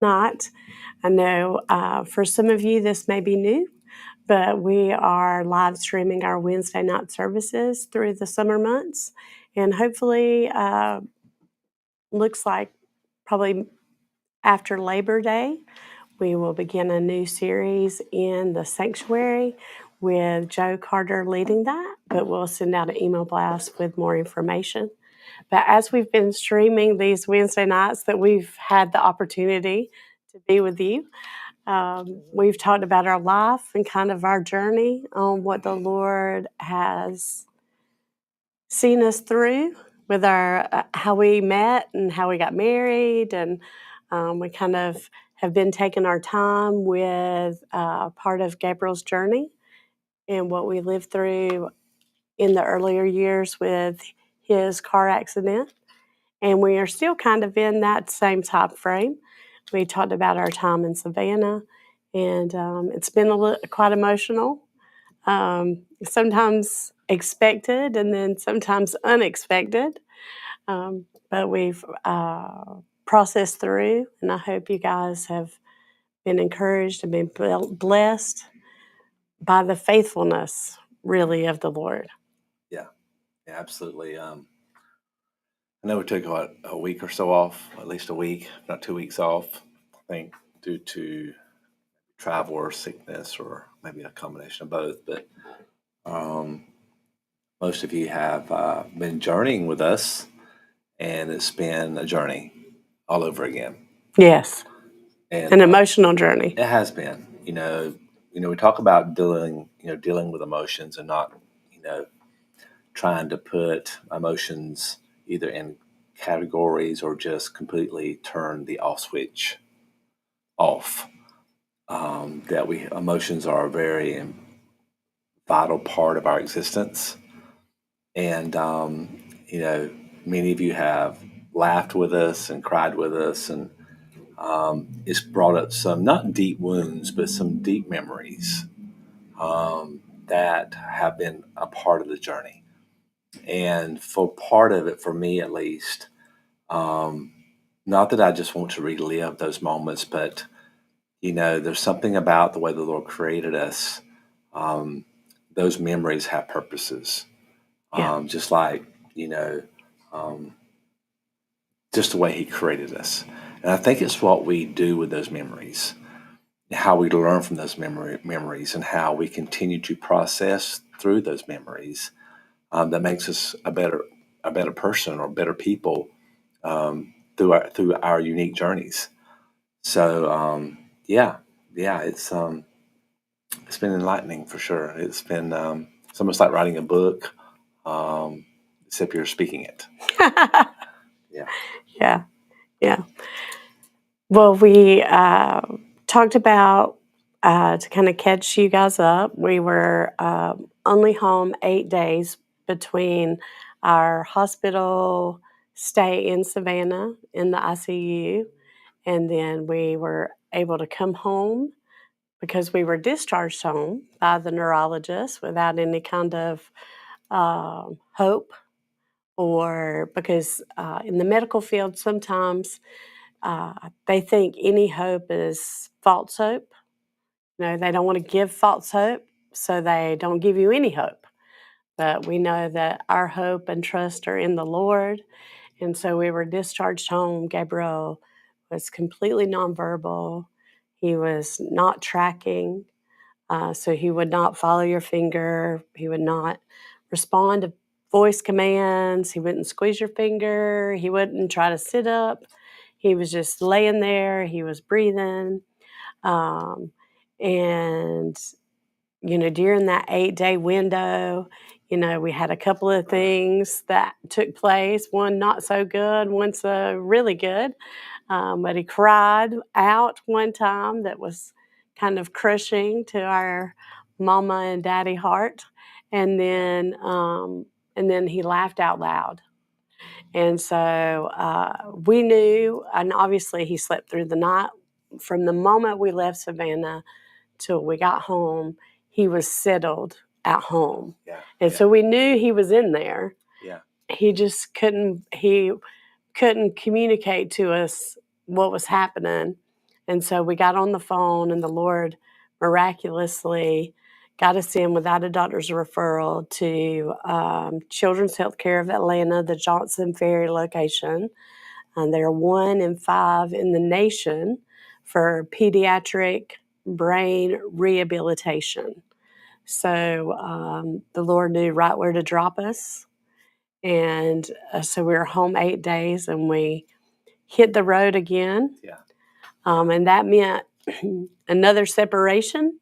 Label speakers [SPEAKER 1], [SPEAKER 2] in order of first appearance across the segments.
[SPEAKER 1] Not. I know for some of you this may be new, but we are live streaming our Wednesday night services through the summer months. And hopefully, looks like probably after Labor Day, we will begin a new series in the sanctuary with Joe Carter leading that, but we'll send out an email blast with more information. But as we've been streaming these Wednesday nights that we've had the opportunity to be with you, we've talked about our life and kind of our journey on what the Lord has seen us through with our how we met and how we got married, and we kind of have been taking our time with part of Gabriel's journey and what we lived through in the earlier years with his car accident. And we are still kind of in that same time frame. We talked about our time in Savannah, and it's been quite emotional. Sometimes expected, and then sometimes unexpected. But we've processed through, and I hope you guys have been encouraged and been blessed by the faithfulness, really, of the Lord.
[SPEAKER 2] Yeah, absolutely. I know we took a week or so off, at least a week, not 2 weeks off, I think, due to travel or sickness, or maybe a combination of both. But most of you have been journeying with us, and it's been a journey all over again.
[SPEAKER 1] Yes,
[SPEAKER 2] And
[SPEAKER 1] an emotional journey.
[SPEAKER 2] It has been. We talk about dealing with emotions and not, trying to put emotions either in categories or just completely turn the off switch off. Emotions are a very vital part of our existence, and many of you have laughed with us and cried with us, and it's brought up some not deep wounds, but some deep memories that have been a part of the journey. And for part of it, for me at least, not that I just want to relive those moments, but there's something about the way the Lord created us. Those memories have purposes, just like just the way He created us. And I think it's what we do with those memories, how we learn from those memories, and how we continue to process through those memories that makes us a better person or better people through our unique journeys. So it's been enlightening for sure. It's been it's almost like writing a book, except you're speaking it.
[SPEAKER 1] Yeah. Well, we talked about to kind of catch you guys up. We were only home 8 days between our hospital stay in Savannah in the ICU, and then we were able to come home because we were discharged home by the neurologist without any kind of hope, or because in the medical field sometimes they think any hope is false hope. They don't want to give false hope, so they don't give you any hope. But we know that our hope and trust are in the Lord. And so we were discharged home. Gabriel was completely nonverbal. He was not tracking. So he would not follow your finger. He would not respond to voice commands. He wouldn't squeeze your finger. He wouldn't try to sit up. He was just laying there. He was breathing. Um, and, during that 8-day window, we had a couple of things that took place. One not so good, one so really good. But he cried out one time that was kind of crushing to our mama and daddy heart. And then he laughed out loud. And so we knew, and obviously he slept through the night. From the moment we left Savannah till we got home, he was settled at home. And so we knew he was in there. He just couldn't communicate to us what was happening. And so we got on the phone, and the Lord miraculously got us in without a doctor's referral to Children's Healthcare of Atlanta, the Johnson Ferry location. They're 1 in 5 in the nation for pediatric brain rehabilitation. So the Lord knew right where to drop us. And so we were home 8 days, and we hit the road again.
[SPEAKER 2] Yeah.
[SPEAKER 1] And that meant another separation,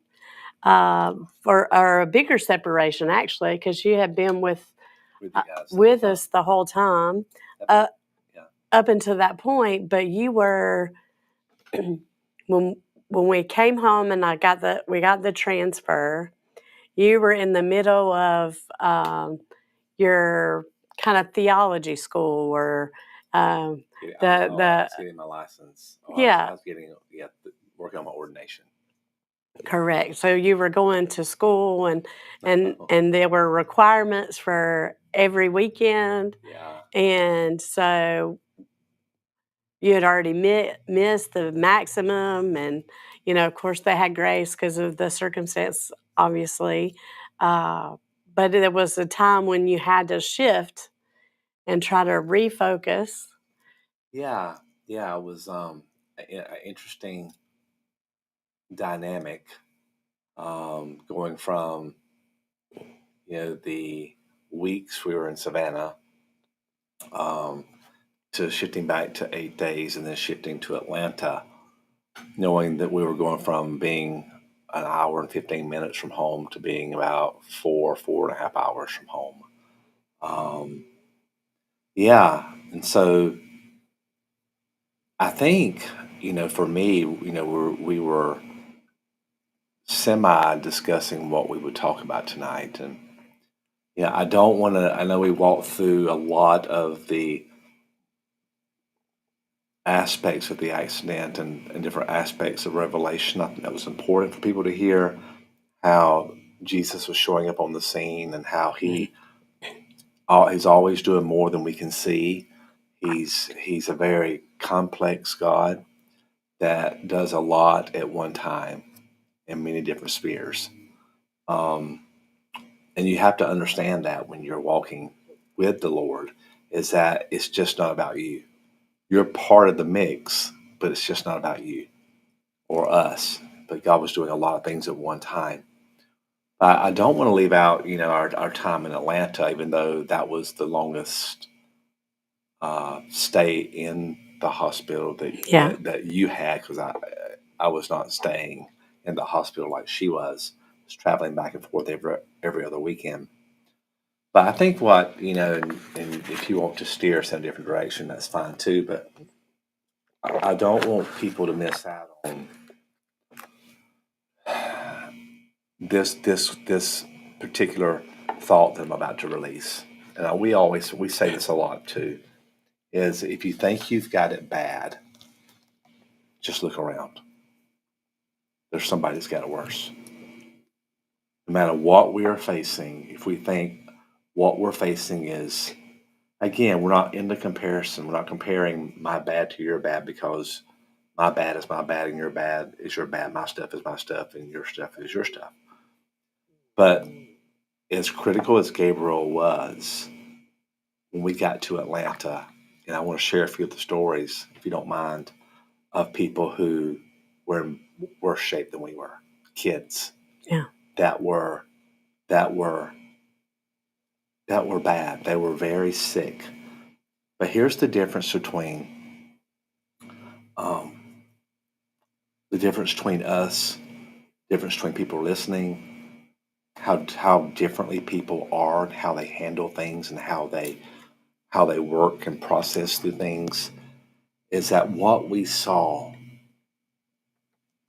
[SPEAKER 1] or a bigger separation, actually, because you had been with
[SPEAKER 2] With you guys.
[SPEAKER 1] with us the whole time
[SPEAKER 2] Yeah.
[SPEAKER 1] up until that point. But you were when we came home and we got the transfer. You were in the middle of your kind of theology school, or um,
[SPEAKER 2] I
[SPEAKER 1] the
[SPEAKER 2] was getting my license.
[SPEAKER 1] Yeah.
[SPEAKER 2] I was getting working on my ordination.
[SPEAKER 1] Correct. So you were going to school, and there were requirements for every weekend,
[SPEAKER 2] Yeah.
[SPEAKER 1] and so you had already missed the maximum, and of course, they had grace because of the circumstance, obviously. But there was a time when you had to shift and try to refocus.
[SPEAKER 2] Yeah. Yeah. It was an interesting dynamic, going from the weeks we were in Savannah, um, to shifting back to 8 days and then shifting to Atlanta, knowing that we were going from being an hour and 15 minutes from home to being about 4.5 hours from home. Yeah. And so I think, for me, we were semi discussing what we would talk about tonight. And I don't want to, I know we walked through a lot of the aspects of the accident and different aspects of Revelation. I think that was important for people to hear how Jesus was showing up on the scene and how he's always doing more than we can see. He's a very complex God that does a lot at one time in many different spheres. And you have to understand that when you're walking with the Lord, is that it's just not about you. You're part of the mix, but it's just not about you or us. But God was doing a lot of things at one time. I don't want to leave out, our time in Atlanta, even though that was the longest stay in the hospital
[SPEAKER 1] Yeah.
[SPEAKER 2] that you had, because I was not staying in the hospital like she was. I was traveling back and forth every other weekend. But I think and if you want to steer us in a different direction, that's fine too. But I don't want people to miss out on this particular thought that I'm about to release. And we say this a lot too, is if you think you've got it bad, just look around. There's somebody that's got it worse. No matter what we are facing, if we think what we're facing is, again, we're not into comparison. We're not comparing my bad to your bad, because my bad is my bad and your bad is your bad. My stuff is my stuff and your stuff is your stuff. But as critical as Gabriel was, when we got to Atlanta, and I want to share a few of the stories, if you don't mind, of people who were in worse shape than we were, kids.
[SPEAKER 1] Yeah.
[SPEAKER 2] That were bad. They were very sick. But here's the difference between us, difference between people listening, how differently people are, and how they handle things, and how they work and process through things, is that what we saw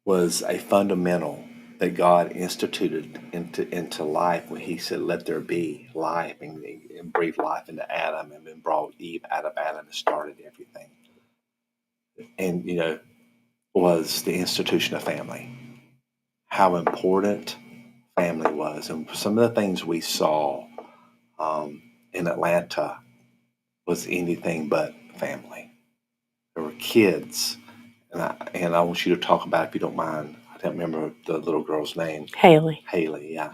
[SPEAKER 2] was a fundamental that God instituted into life when He said, "Let there be life," and breathed life into Adam, and then brought Eve out of Adam and started everything. And was the institution of family. How important family was, and some of the things we saw in Atlanta was anything but family. There were kids, and And I want you to talk about, if you don't mind. I don't remember the little girl's name.
[SPEAKER 1] Haley.
[SPEAKER 2] Haley, yeah.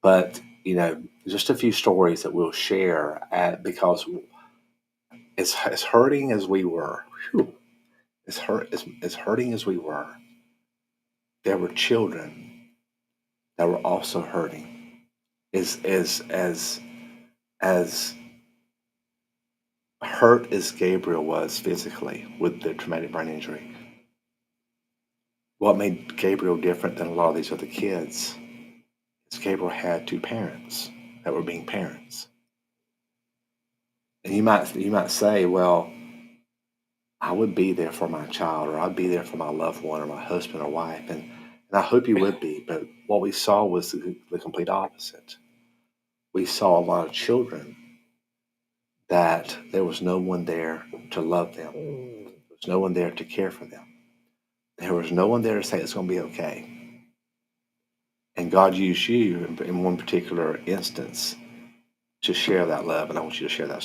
[SPEAKER 2] But just a few stories that we'll share because as hurting as we were, whew, as hurting as we were, there were children that were also hurting. As hurt as Gabriel was physically with the traumatic brain injury, what made Gabriel different than a lot of these other kids is Gabriel had two parents that were being parents. And you might say, well, I would be there for my child, or I'd be there for my loved one, or my husband or wife, and I hope you would be. But what we saw was the complete opposite. We saw a lot of children that there was no one there to love them. There was no one there to care for them. There was no one there to say it's going to be okay. And God used you in one particular instance to share that love, and I want you to share that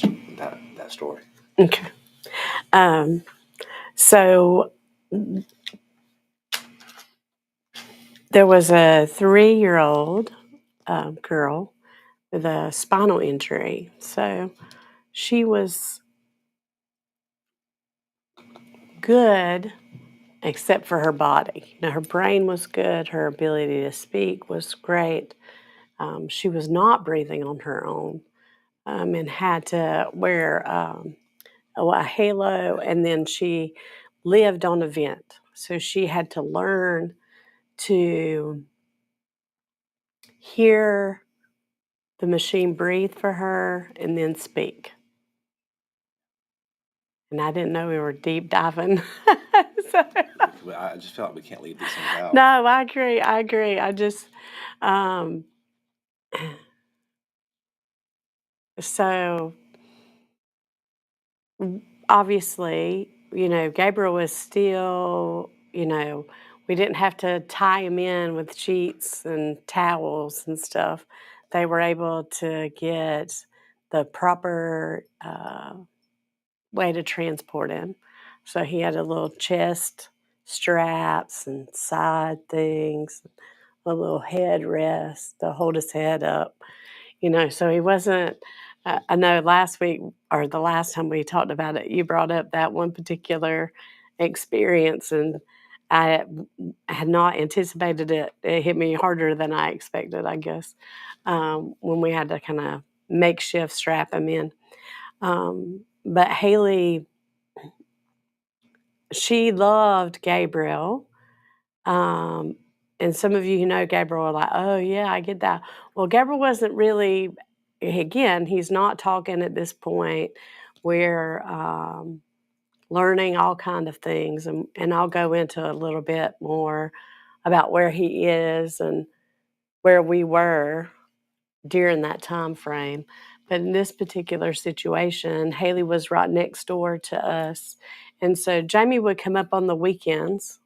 [SPEAKER 2] story.
[SPEAKER 1] Okay. So there was a 3-year-old girl with a spinal injury. So she was good except for her body. Her brain was good. Her ability to speak was great. She was not breathing on her own, and had to wear a halo, and then she lived on a vent. So she had to learn to hear the machine breathe for her and then speak. And I didn't know we were deep diving. So,
[SPEAKER 2] I just feel like we can't leave these things out.
[SPEAKER 1] no, I agree. I just, um, so obviously, Gabriel was still, we didn't have to tie him in with sheets and towels and stuff. They were able to get the proper way to transport him. So he had a little chest straps and side things, a little headrest to hold his head up. So he wasn't. I know last week or the last time we talked about it, you brought up that one particular experience, and I had not anticipated it. It hit me harder than I expected, I guess, when we had to kind of makeshift strap him in. But Haley, she loved Gabriel. Um, and some of you who know Gabriel are like, oh, yeah, I get that. Well, Gabriel wasn't really, again, he's not talking at this point. We're learning all kind of things. And I'll go into a little bit more about where he is and where we were during that time frame. But in this particular situation, Haley was right next door to us. And so Jamie would come up on the weekends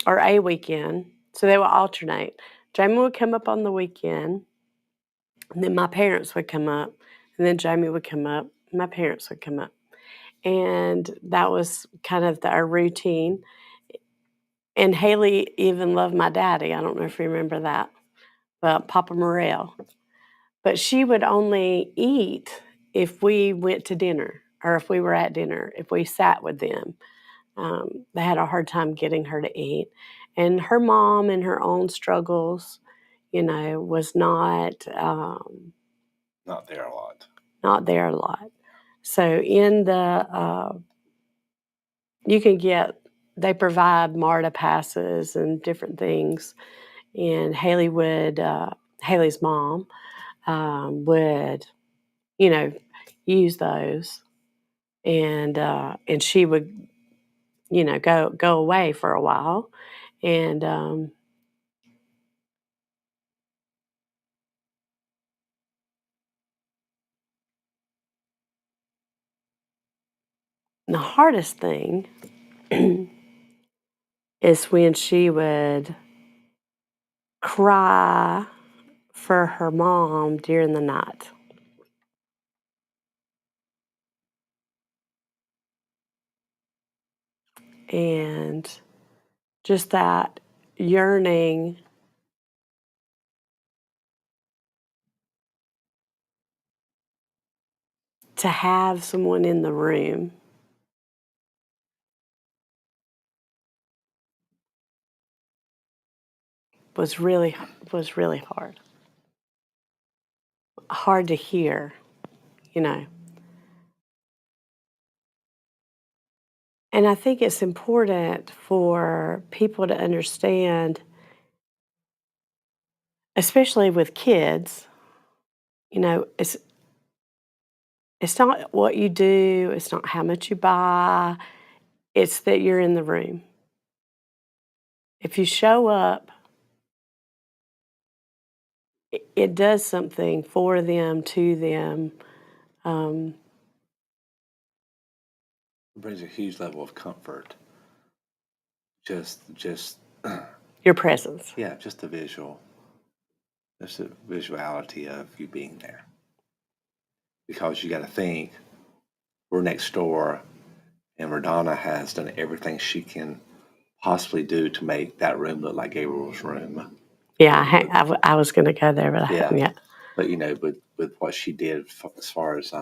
[SPEAKER 1] or a weekend. So they would alternate. Jamie would come up on the weekend, and then my parents would come up, and then Jamie would come up, and my parents would come up. And that was kind of our routine. And Haley even loved my daddy. I don't know if you remember that, but Papa Morrell. But she would only eat if we went to dinner or if we were at dinner, if we sat with them. They had a hard time getting her to eat. And her mom and her own struggles, was
[SPEAKER 2] Not there a lot.
[SPEAKER 1] not there a lot. So in you can they provide MARTA passes and different things. And Haley's mom would, use those. And she would, go away for a while. And the hardest thing is when she would cry for her mom during the night. and just that yearning to have someone in the room was really was really hard to hear, you know. And I think it's important for people to understand, especially with kids, you know, it's not what you do, it's not how much you buy, it's that you're in the room. If you show up, it does something for them, to them. Um,
[SPEAKER 2] It brings a huge level of comfort. Just
[SPEAKER 1] your presence.
[SPEAKER 2] yeah, just the visuality of you being there. Because you got to think we're next door, and Radonna has done everything she can possibly do to make that room look like Gabriel's room.
[SPEAKER 1] Yeah, I was going to go there, but I
[SPEAKER 2] Yeah.
[SPEAKER 1] hadn't yet.
[SPEAKER 2] But with what she did as far as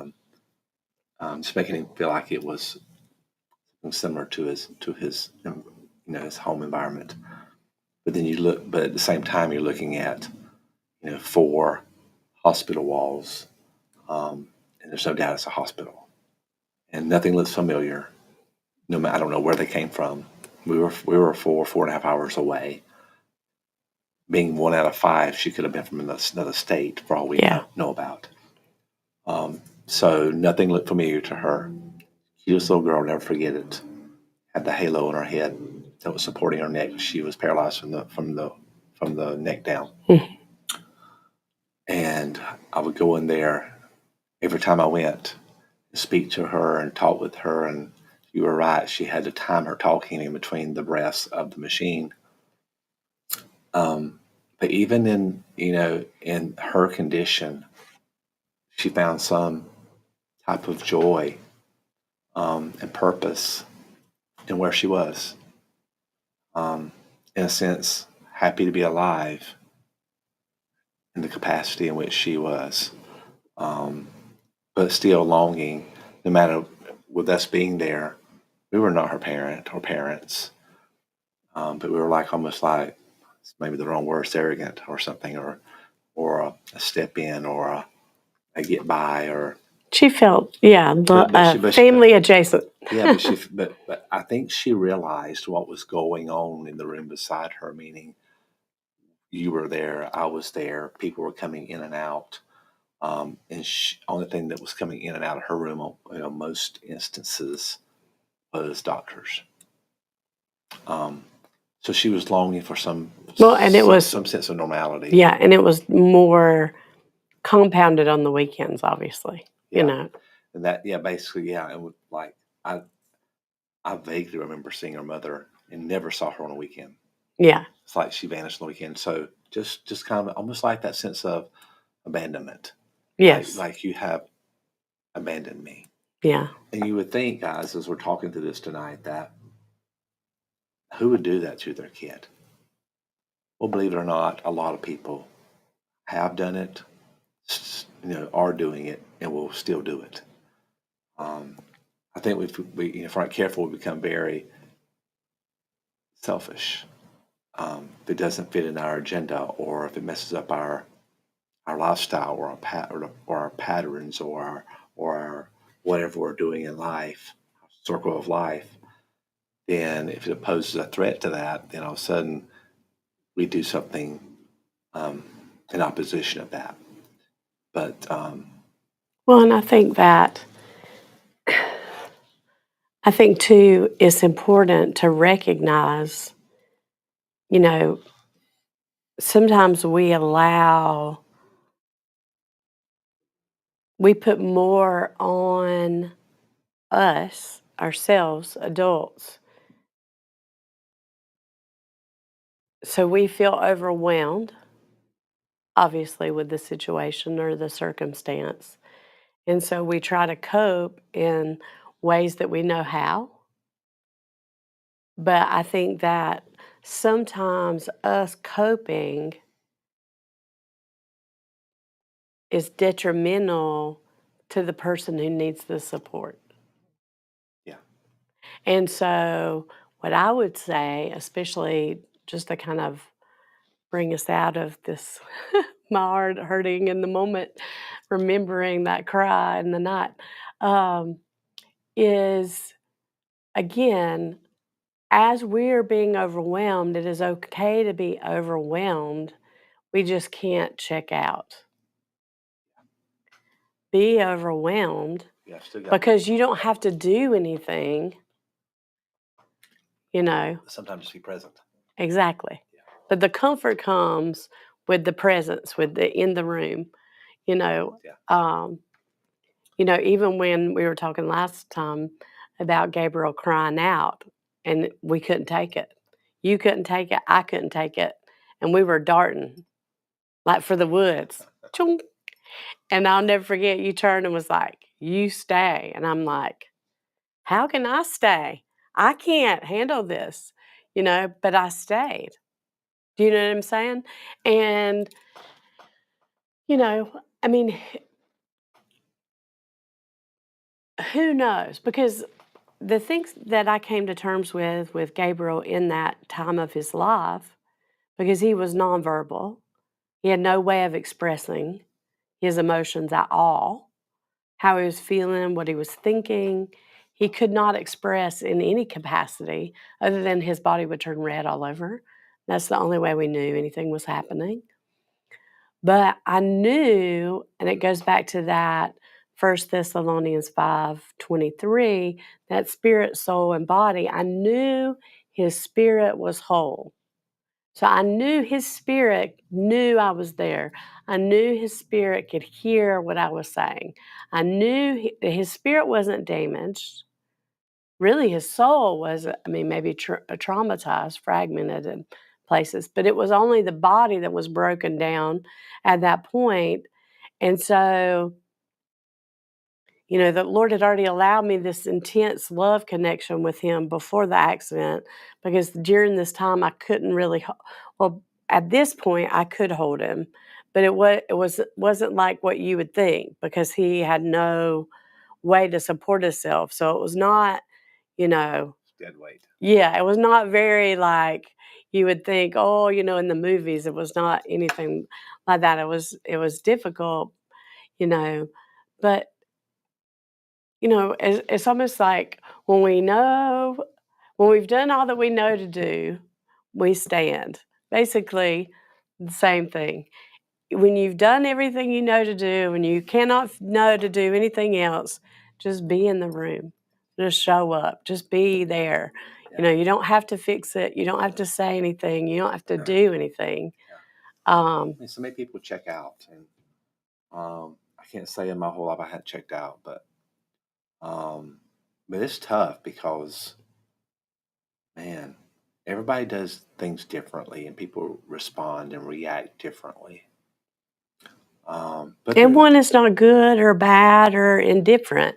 [SPEAKER 2] just making him feel like it was similar to his his home environment. But then but at the same time you're looking at 4 hospital walls, and there's no doubt it's a hospital, and nothing looks familiar. No matter, I don't know where they came from. We were 4.5 hours away. Being 1 out of 5, she could have been from another state for all we
[SPEAKER 1] Yeah.
[SPEAKER 2] know about. So nothing looked familiar to her. Cutest little girl, never forget it. Had the halo on her head that was supporting her neck. She was paralyzed from the neck down. And I would go in there every time I went, speak to her and talk with her. And you were right; she had to time her talking in between the breaths of the machine. But even in her condition, she found some type of joy and purpose in where she was. In a sense, happy to be alive in the capacity in which she was, but still longing. No matter with us being there, we were not her parent or parents, but we were like almost like maybe the wrong word, arrogant or something, or a step in, or a get by, or
[SPEAKER 1] She felt, yeah,
[SPEAKER 2] but
[SPEAKER 1] family adjacent.
[SPEAKER 2] yeah, but I think she realized what was going on in the room beside her. Meaning, you were there, I was there, people were coming in and out, and only thing that was coming in and out of her room, most instances, was doctors. So she was longing for
[SPEAKER 1] Well, and it was,
[SPEAKER 2] some sense of normality.
[SPEAKER 1] yeah, and it was more compounded on the weekends, obviously, you
[SPEAKER 2] Yeah.
[SPEAKER 1] know.
[SPEAKER 2] And that, yeah, basically, yeah. And like I vaguely remember seeing her mother and never saw her on a weekend.
[SPEAKER 1] Yeah.
[SPEAKER 2] It's like she vanished on the weekend. So just kind of almost like that sense of abandonment.
[SPEAKER 1] Yes.
[SPEAKER 2] Like you have abandoned me.
[SPEAKER 1] Yeah.
[SPEAKER 2] And you would think, guys, as we're talking through this tonight, that who would do that to their kid? Well, believe it or not, a lot of people have done it, are doing it, and will still do it. I think if we're not careful, we become very selfish. If it doesn't fit in our agenda, or if it messes up our lifestyle, or our patterns, or our whatever we're doing in life, circle of life, then if it poses a threat to that, then all of a sudden we do something in opposition of that. But
[SPEAKER 1] Well, and I think too, it's important to recognize, you know, sometimes we put more on us, ourselves, adults. So we feel overwhelmed, obviously, with the situation or the circumstance. And so we try to cope in ways that we know how. But I think that sometimes us coping is detrimental to the person who needs the support.
[SPEAKER 2] Yeah.
[SPEAKER 1] And so, what I would say, especially just to kind of bring us out of this, my heart hurting in the moment, remembering that cry in the night, um, is again, as we're being overwhelmed, it is okay to be overwhelmed. We just can't check out. Be overwhelmed
[SPEAKER 2] Yeah. Still got
[SPEAKER 1] because you don't have to do anything, you know.
[SPEAKER 2] sometimes just be present.
[SPEAKER 1] Exactly.
[SPEAKER 2] Yeah.
[SPEAKER 1] But the comfort comes with the presence, with the in the room, you know.
[SPEAKER 2] Yeah.
[SPEAKER 1] Even when we were talking last time about Gabriel crying out and we couldn't take it. You couldn't take it, I couldn't take it. And we were darting like for the woods. Chung. And I'll never forget you turned and was like, "You stay." And I'm like, "How can I stay? I can't handle this." But I stayed. Do you know what I'm saying? And, I mean, who knows? Because the things that I came to terms with Gabriel in that time of his life, because he was nonverbal, he had no way of expressing his emotions at all, how he was feeling, what he was thinking. He could not express in any capacity other than his body would turn red all over. That's the only way we knew anything was happening. But I knew, and it goes back to that 1 Thessalonians 5:23, that spirit, soul, and body. I knew his spirit was whole. So I knew his spirit knew I was there. I knew his spirit could hear what I was saying. I knew his spirit wasn't damaged. Really, his soul was, maybe traumatized, fragmented in places, but it was only the body that was broken down at that point. And so, the Lord had already allowed me this intense love connection with him before the accident because during this time I couldn't really, well, at this point I could hold him, but wasn't like what you would think because he had no way to support himself. So it was not, you know,
[SPEAKER 2] Dead weight.
[SPEAKER 1] yeah, it was not very like you would think, oh, in the movies, it was not anything like that. It was difficult, you know, but it's almost like when we've done all that we know to do, we stand. Basically, the same thing. When you've done everything you know to do, and you cannot know to do anything else, just be in the room. Just show up. Just be there.
[SPEAKER 2] Yeah.
[SPEAKER 1] You don't have to fix it. You don't have to say anything. You don't have to
[SPEAKER 2] Yeah.
[SPEAKER 1] do anything.
[SPEAKER 2] So many people check out, and I can't say in my whole life I had checked out, um, but it's tough because, man, everybody does things differently, and people respond and react differently. But
[SPEAKER 1] And one is not good or bad or indifferent.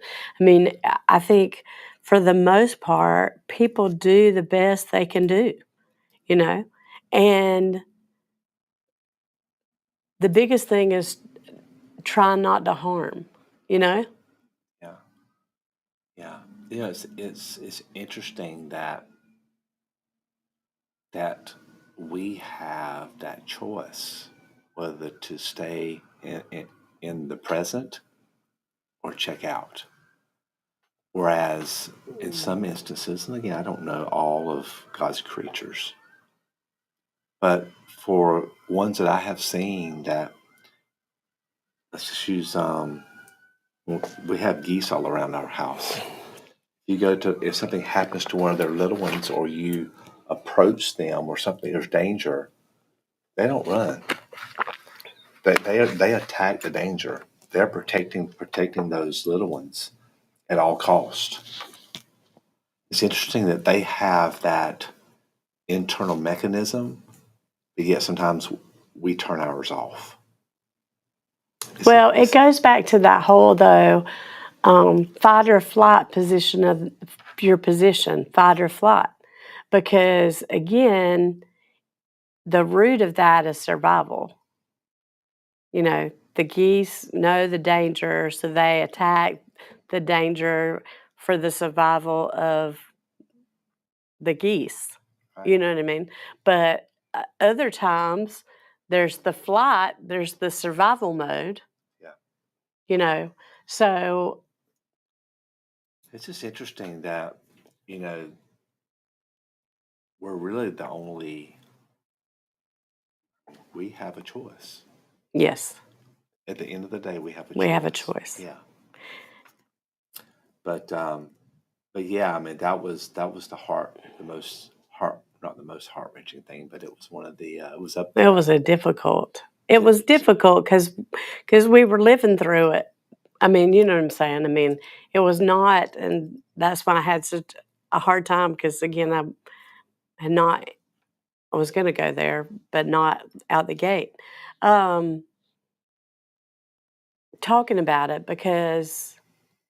[SPEAKER 1] I think for the most part, people do the best they can do, you know? And the biggest thing is try not to harm, you know?
[SPEAKER 2] yeah, yeah, it's interesting that we have that choice whether to stay in the present or check out. Whereas in some instances, and again, I don't know all of God's creatures, but for ones that I have seen that, let's just use, we have geese all around our house. If something happens to one of their little ones or you approach them or something, there's danger, they don't run. They attack the danger. They're protecting those little ones at all cost. It's interesting that they have that internal mechanism, but yet sometimes we turn ours off.
[SPEAKER 1] Well, it goes back to that whole, though, fight or flight position of your position, fight or flight. because again, the root of that is survival. The geese know the danger, so they attack the danger for the survival of the geese. You
[SPEAKER 2] Right.
[SPEAKER 1] know what I mean? But other times, there's the flight, there's the survival mode,
[SPEAKER 2] Yeah.
[SPEAKER 1] you know. So,
[SPEAKER 2] It's just interesting that, you know, we're really the only, we have a choice.
[SPEAKER 1] yes,
[SPEAKER 2] At the end of the day, we have a
[SPEAKER 1] we have a
[SPEAKER 2] choice.
[SPEAKER 1] choice.
[SPEAKER 2] Yeah. But yeah, I mean that was the most not the most heart wrenching thing, but it was one of the it was up
[SPEAKER 1] It
[SPEAKER 2] there.
[SPEAKER 1] was a difficult. It was
[SPEAKER 2] It was
[SPEAKER 1] difficult because we were living through it. I mean, you know what I'm saying? I mean, it was not, and that's why I had such a hard time because, again, I had not, I was going to go there, but not out the gate. Um, Talking about it because,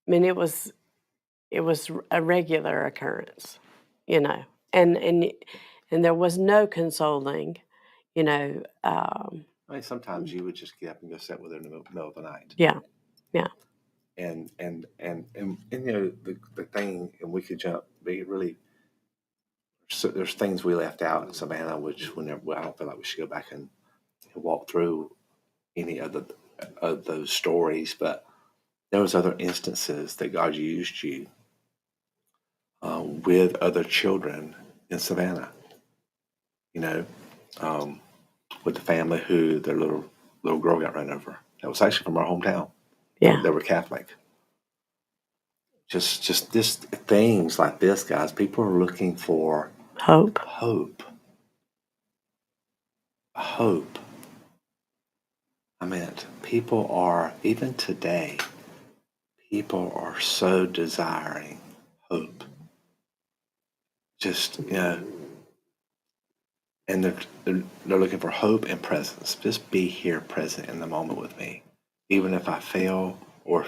[SPEAKER 1] I mean, it was a regular occurrence, you know, and and and there was no consoling, you know.
[SPEAKER 2] I mean, sometimes you would just get up and go sit with her in the middle of the night,
[SPEAKER 1] Yeah, yeah,
[SPEAKER 2] and you know the thing, and we could jump. We really so there's things we left out in Savannah, which whenever well, I don't feel like we should go back and walk through any of those stories, but there was other instances that God used you with other children in Savannah. You know, um, with the family who their little girl got run over. That was actually from our hometown.
[SPEAKER 1] yeah.
[SPEAKER 2] They were Catholic. Just this things like this, guys. People are looking for
[SPEAKER 1] Hope.
[SPEAKER 2] hope. Hope. I mean, people are even today. People are so desiring hope. Just and they're looking for hope and presence. Just be here, present in the moment with me, even if I fail or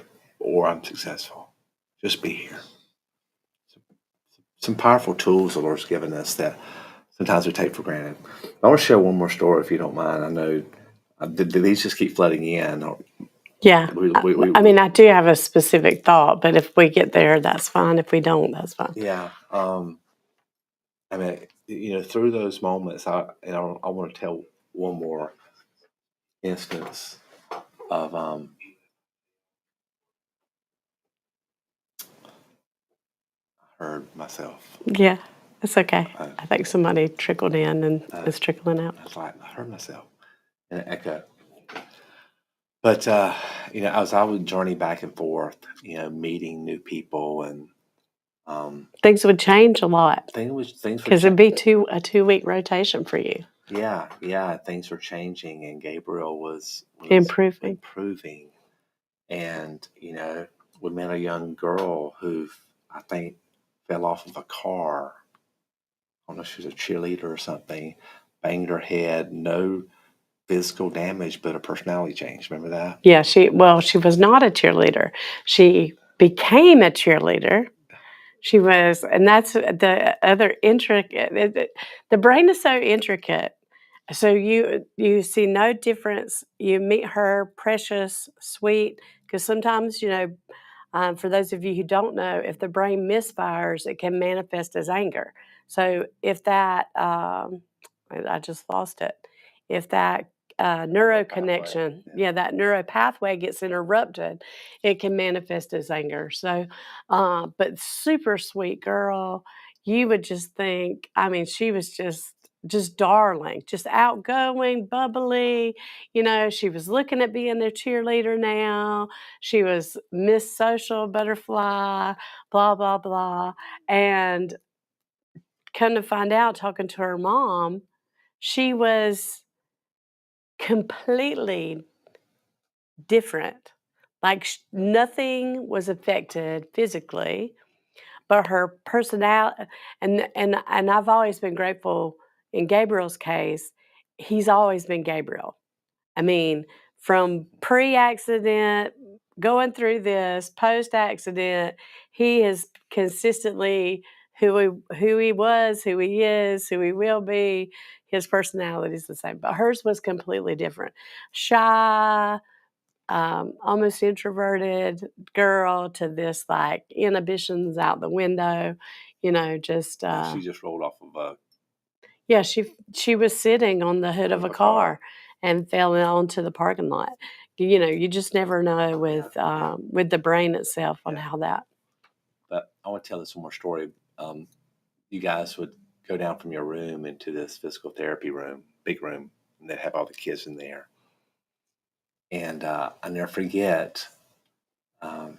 [SPEAKER 2] I'm successful. Just be here. Some powerful tools the Lord's given us that sometimes we take for granted. I want to share one more story if you don't mind. I know did these just keep flooding in? Or
[SPEAKER 1] Yeah. I
[SPEAKER 2] we
[SPEAKER 1] mean, I do have a specific thought, but if we get there, that's fine. If we don't, that's fine.
[SPEAKER 2] yeah. I mean, through those moments, I want to tell one more instance of I heard myself.
[SPEAKER 1] Yeah, it's okay.
[SPEAKER 2] I,
[SPEAKER 1] I think somebody trickled in and
[SPEAKER 2] I,
[SPEAKER 1] is trickling out.
[SPEAKER 2] I was like, I heard myself in an echo. But as I would journey back and forth, meeting new people and
[SPEAKER 1] Things would change a lot
[SPEAKER 2] things were
[SPEAKER 1] because it'd be a 2 week rotation for you.
[SPEAKER 2] yeah, things were changing, and Gabriel was
[SPEAKER 1] Improving.
[SPEAKER 2] improving, and we met a young girl who I think fell off of a car. I don't know if she was a cheerleader or something, banged her head, no physical damage, but a personality change. Remember that?
[SPEAKER 1] Yeah, she was not a cheerleader. She became a cheerleader. She was, and that's the other intricate. The brain is so intricate. So you see no difference. You meet her precious, sweet, because sometimes for those of you who don't know, if the brain misfires, it can manifest as anger. So if that, I just lost it. If that neuro connection,
[SPEAKER 2] Yeah.
[SPEAKER 1] that neuro pathway gets interrupted, it can manifest as anger. So, but super sweet girl, you would just think. I mean, she was just darling, just outgoing, bubbly. She was looking at being a cheerleader now. She was Miss Social Butterfly, blah, blah, blah. And come to find out, talking to her mom, she was completely different. Like nothing was affected physically, but her personality. And I've always been grateful in Gabriel's case. He's always been Gabriel. I mean, from pre-accident, going through this, post-accident, he is consistently who he was, who he is, who he will be. His personality is the same, but hers was completely different. Shy, almost introverted girl to this like inhibitions out the window, just
[SPEAKER 2] And she just rolled off of a
[SPEAKER 1] yeah, she was sitting on the hood of a car and fell onto the parking lot. You just never know with the brain itself on
[SPEAKER 2] Yeah.
[SPEAKER 1] how that.
[SPEAKER 2] But I want to tell this one more story. You guys would go down from your room into this physical therapy room, big room, and they'd have all the kids in there. And I never forget, um,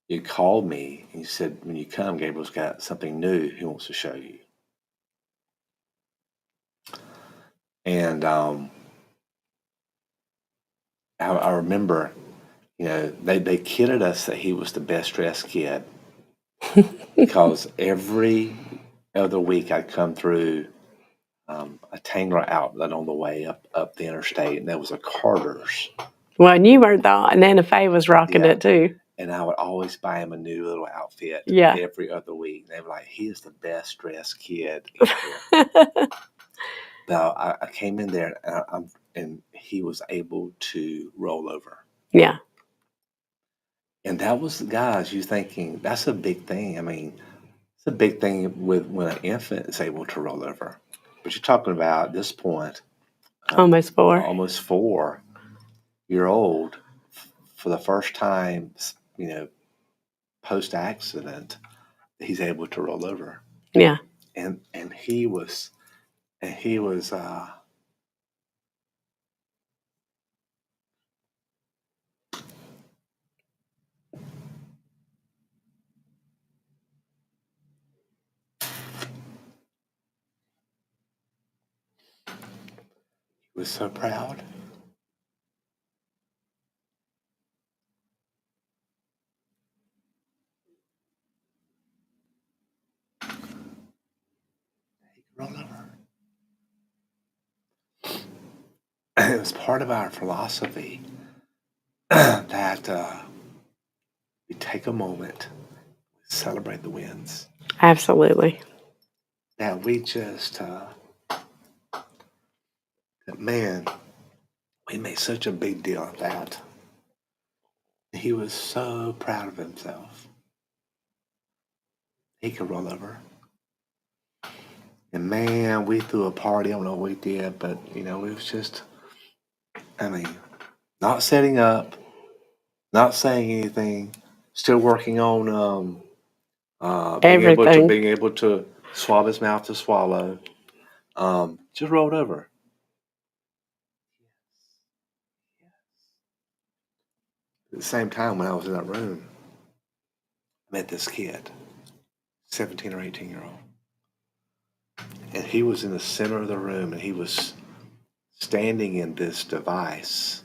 [SPEAKER 2] you called me and you said, when you come, Gabriel's got something new he wants to show you. And I remember, they kidded us that he was the best dressed kid because every other week I'd come through a Tangler outlet on the way up the interstate, and there was a Carter's.
[SPEAKER 1] Well, and you weren't the and Nana Faye was rocking
[SPEAKER 2] Yeah.
[SPEAKER 1] it too.
[SPEAKER 2] And I would always buy him a new little outfit
[SPEAKER 1] Yeah.
[SPEAKER 2] every other week. They were like, he is the best dressed kid in here. Now, I came in there and he was able to roll over.
[SPEAKER 1] Yeah.
[SPEAKER 2] And that was, guys, you thinking, that's a big thing. I mean, it's a big thing when an infant is able to roll over. But you're talking about at this point,
[SPEAKER 1] Almost 4.
[SPEAKER 2] almost 4-year-old for the first time, post accident, he's able to roll over.
[SPEAKER 1] Yeah.
[SPEAKER 2] And he was he was so proud. He could roll over. And it was part of our philosophy that we take a moment, celebrate the wins.
[SPEAKER 1] Absolutely.
[SPEAKER 2] That we just, man, we made such a big deal of that. He was so proud of himself. He could roll over. And man, we threw a party. I don't know what we did, but it was just, not setting up, not saying anything, still working on
[SPEAKER 1] Everything.
[SPEAKER 2] being able to swab his mouth to swallow. Just rolled over. At the same time, when I was in that room, I met this kid, 17 or 18-year-old. And he was in the center of the room, and he was standing in this device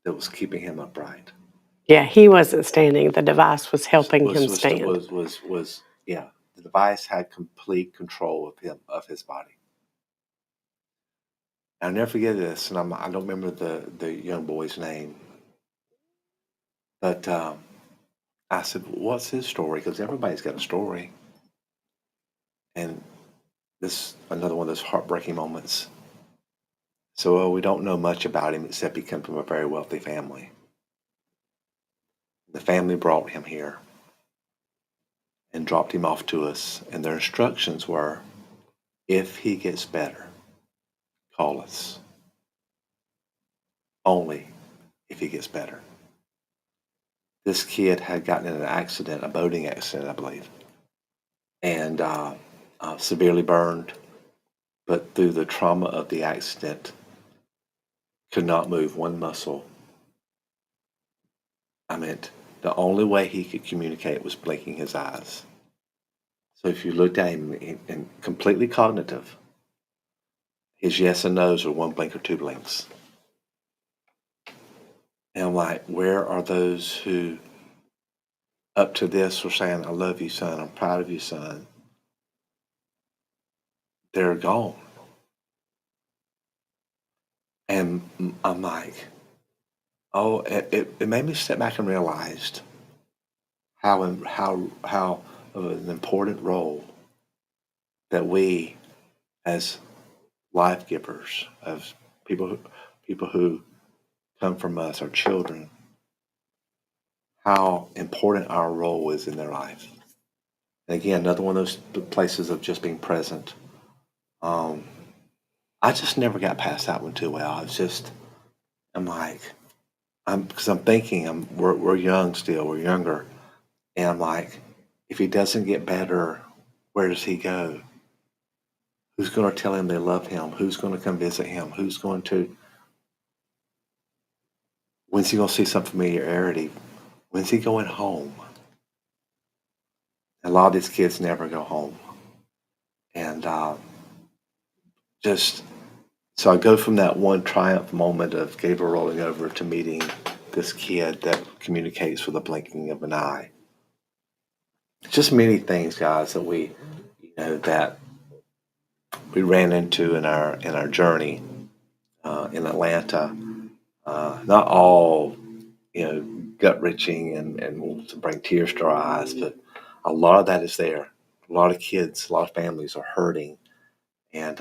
[SPEAKER 2] that was keeping him upright.
[SPEAKER 1] Yeah, he wasn't standing. The device was helping him
[SPEAKER 2] Was
[SPEAKER 1] stand.
[SPEAKER 2] yeah. The device had complete control of him, of his body. I'll never forget this, and I don't remember the young boy's name, but I said, "What's his story?" Because everybody's got a story, and this another one of those heartbreaking moments. So we don't know much about him except he came from a very wealthy family. The family brought him here and dropped him off to us, and their instructions were, "If he gets better, call us. Only if he gets better." This kid had gotten in an accident, a boating accident, I believe, and severely burned, but through the trauma of the accident, could not move one muscle. The only way he could communicate was blinking his eyes. So if you looked at him and completely cognitive, his yes and no's are one blink or two blinks. And I'm like, where are those who up to this were saying, "I love you, son. I'm proud of you, son"? They're gone. And I'm like, oh, it made me step back and realized how of an important role that we, as life givers, as people who come from us, our children, how important our role is in their life. And again, another one of those places of just being present. Um, I just never got past that one too well. I'm like, because I'm thinking, we're young still, we're younger, and I'm like, if he doesn't get better, where does he go? Who's going to tell him they love him? Who's going to come visit him? When's he going to see some familiarity? When's he going home? A lot of these kids never go home. And just, so I go from that one triumph moment of Gabriel rolling over to meeting this kid that communicates with a blinking of an eye. Just many things, guys, that we ran into in our journey in Atlanta. Not all, gut wrenching and will bring tears to our eyes, but a lot of that is there. A lot of kids, a lot of families are hurting, and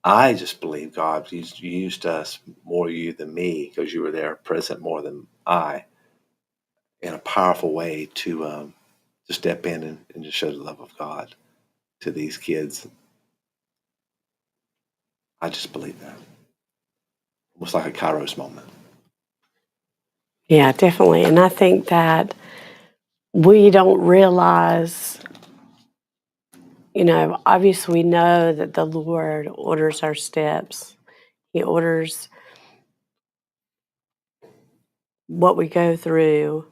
[SPEAKER 2] I just believe God used us, more you than me, because you were there present more than I, in a powerful way to step in and just show the love of God to these kids. I just believe that. Almost like a Kairos moment.
[SPEAKER 1] Yeah, definitely. And I think that we don't realize, obviously we know that the Lord orders our steps. He orders what we go through,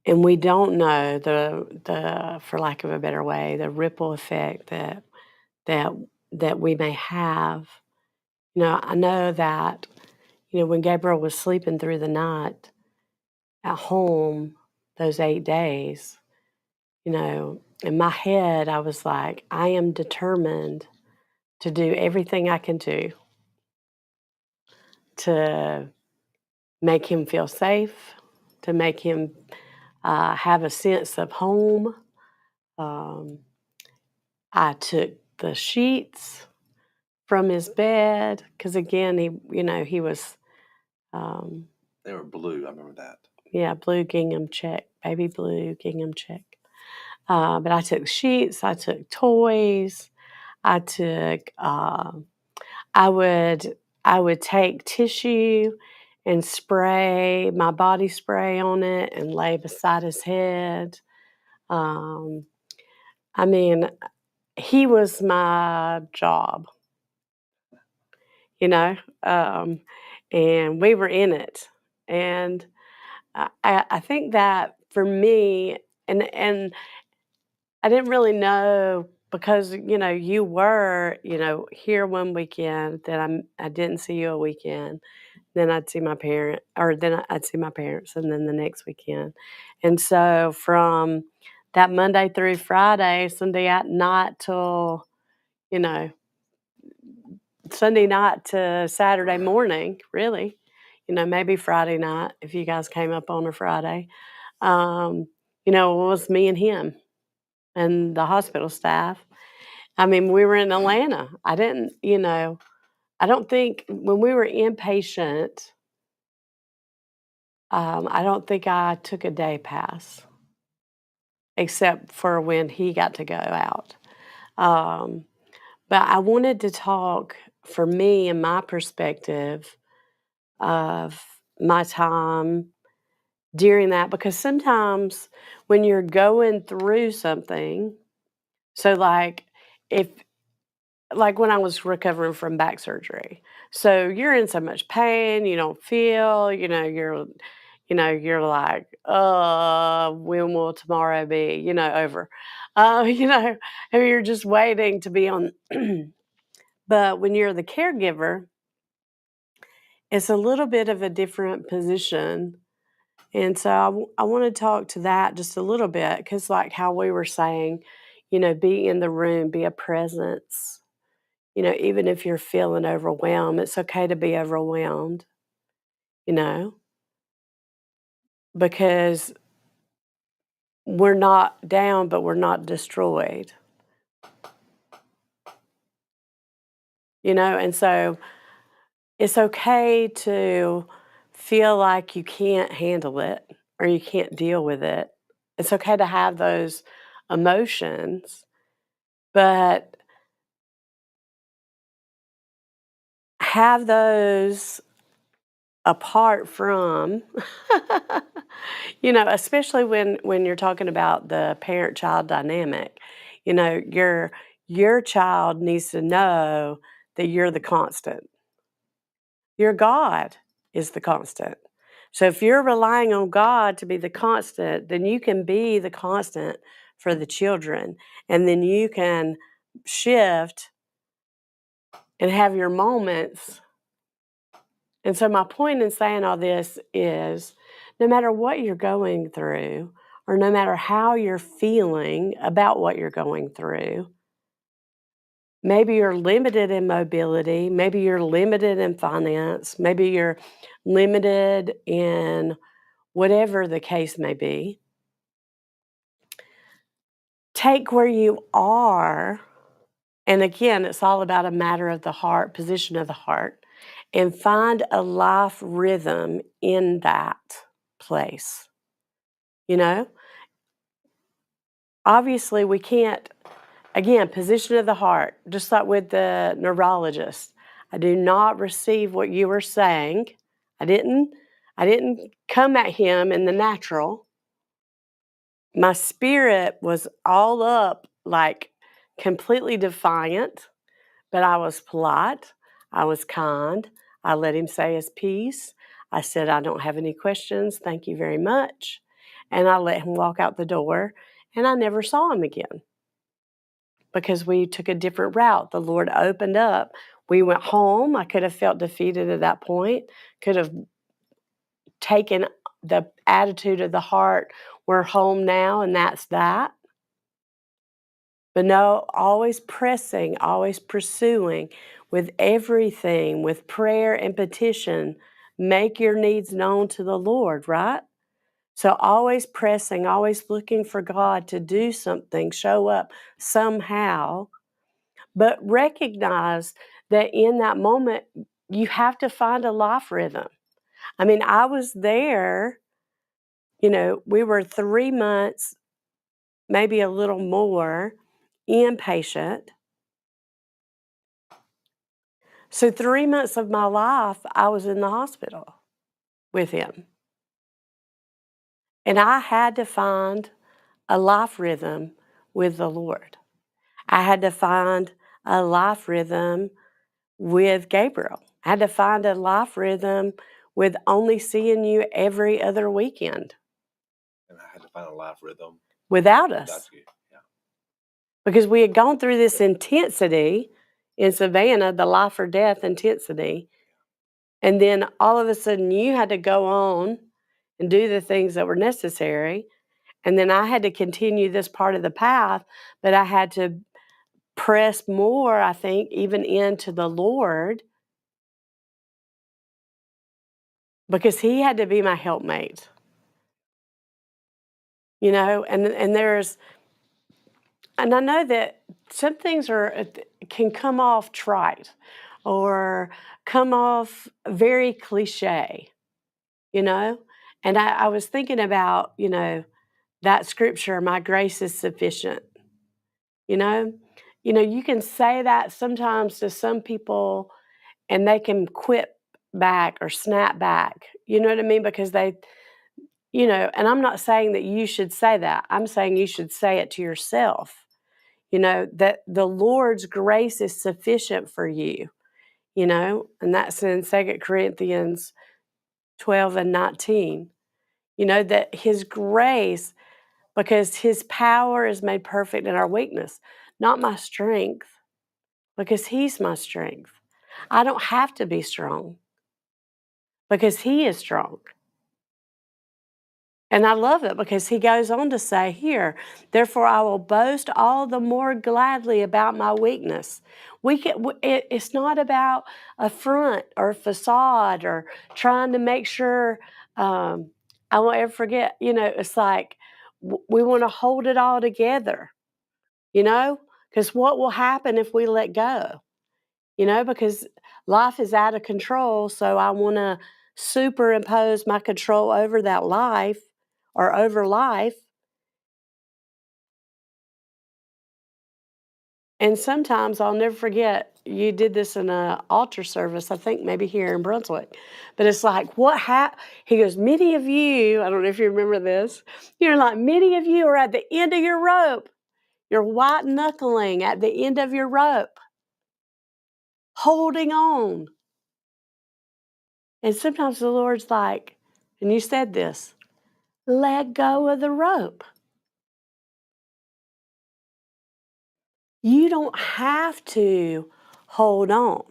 [SPEAKER 1] and we don't know the for lack of a better way, the ripple effect that that we may have. I know that, when Gabriel was sleeping through the night at home those 8 days, in my head I was like, I am determined to do everything I can do to make him feel safe, to make him have a sense of home. Um, I took the sheets from his bed because, again, he was, um,
[SPEAKER 2] They were blue. I remember that.
[SPEAKER 1] yeah, blue gingham check, baby blue gingham check. But I took sheets, I took toys, I took. I would I would take tissue and spray my body spray on it and lay beside his head. Um, I mean, he was my job, you know, um, and we were in it. And I think that for me, and I didn't really know because you were here one weekend, that I didn't see you a weekend. Then I'd see my parent, or then I'd see my parents, and then the next weekend. And so from that Monday through Friday, Sunday at night till, you know, Sunday night to Saturday morning, really, maybe Friday night if you guys came up on a Friday, um, it was me and him and the hospital staff. I mean, we were in Atlanta. I don't think when we were inpatient, I don't think I took a day pass, except for when he got to go out. Um, but I wanted to talk, for me and my perspective of my time during that, because sometimes when you're going through something, so if like when I was recovering from back surgery. So you're in so much pain, you don't feel, you're like, when will tomorrow be, over? And you're just waiting to be on. But when you're the caregiver, it's a little bit of a different position. And so I want to talk to that just a little bit because, like how we were saying, be in the room, be a presence. Even if you're feeling overwhelmed, it's okay to be overwhelmed, you know, because we're not down, but we're not destroyed. And so it's okay to feel like you can't handle it or you can't deal with it. It's okay to have those emotions, but have those apart from especially when you're talking about the parent child dynamic. Your child needs to know that you're the constant. Your God is the constant. So if you're relying on God to be the constant, then you can be the constant for the children. And then you can shift and have your moments. And so, my point in saying all this is no matter what you're going through, or no matter how you're feeling about what you're going through, maybe you're limited in mobility, maybe you're limited in finance, maybe you're limited in whatever the case may be. Take where you are, and again, it's all about a matter of the heart, position of the heart, and find a life rhythm in that place. You know, obviously, we can't, again, position of the heart, just like with the neurologist. I do not receive what you are saying. I didn't. I didn't come at him in the natural. My spirit was all up, like completely defiant, but I was polite. I was kind. I let him say his piece. I said, I don't have any questions. Thank you very much. And I let him walk out the door, and I never saw him again because we took a different route. The Lord opened up. We went home. I could have felt defeated at that point, could have taken the attitude of the heart, we're home now, and that's that. But no, always pressing, always pursuing with everything, with prayer and petition. Make your needs known to the Lord, right? So always pressing, always looking for God to do something, show up somehow, but recognize that in that moment, you have to find a life rhythm. I mean, I was there, we were 3 months, maybe a little more, inpatient. So 3 months of my life, I was in the hospital with him. And I had to find a life rhythm with the Lord. I had to find a life rhythm with Gabriel. I had to find a life rhythm with only seeing you every other weekend
[SPEAKER 2] And I had to find a life rhythm
[SPEAKER 1] without
[SPEAKER 2] without
[SPEAKER 1] us
[SPEAKER 2] you. Yeah.
[SPEAKER 1] because we had gone through this intensity in Savannah, the life or death intensity. And then all of a sudden, you had to go on and do the things that were necessary. And then I had to continue this part of the path, but I had to press more, I think, even into the Lord because He had to be my helpmate. And I know that some things can come off trite or come off very cliche, you know. And I was thinking about, that scripture, my grace is sufficient, you know. You can say that sometimes to some people and they can quit back or snap back. You know what I mean? Because and I'm not saying that you should say that. I'm saying you should say it to yourself, that the Lord's grace is sufficient for you, and that's in 2 Corinthians 12 and 19, that His grace, because His power is made perfect in our weakness, not my strength, because He's my strength. I don't have to be strong because He is strong. And I love it because he goes on to say here, therefore I will boast all the more gladly about my weakness. It's not about a front or a facade or trying to make sure, I won't ever forget, it's like we want to hold it all together, because what will happen if we let go? Because life is out of control. So I want to superimpose my control over that life or over life. And sometimes I'll never forget, you did this in an altar service, I think maybe here in Brunswick. But it's like, he goes, many of you, I don't know if you remember this, you're like, many of you are at the end of your rope. You're white knuckling at the end of your rope, holding on. And sometimes the Lord's like, and you said this, let go of the rope. You don't have to hold on.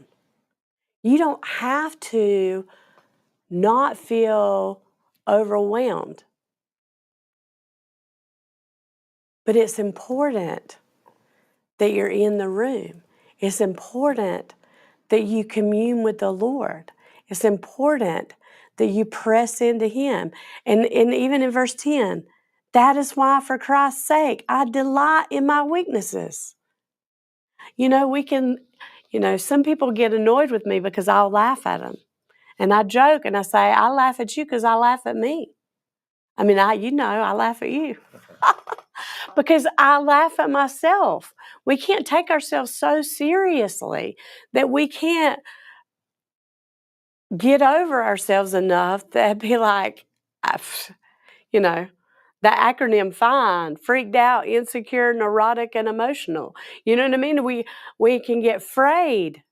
[SPEAKER 1] You don't have to not feel overwhelmed. But it's important that you're in the room. It's important that you commune with the Lord. It's important that you press into Him. And even in verse 10, that is why, for Christ's sake, I delight in my weaknesses. Some people get annoyed with me because I'll laugh at them. And I joke and I say, I laugh at you because I laugh at me. I laugh at you. Because I laugh at myself. We can't take ourselves so seriously that we can't get over ourselves enough to be like, you know, the acronym FINE, freaked out, insecure, neurotic, and emotional. You know what I mean? We can get frayed.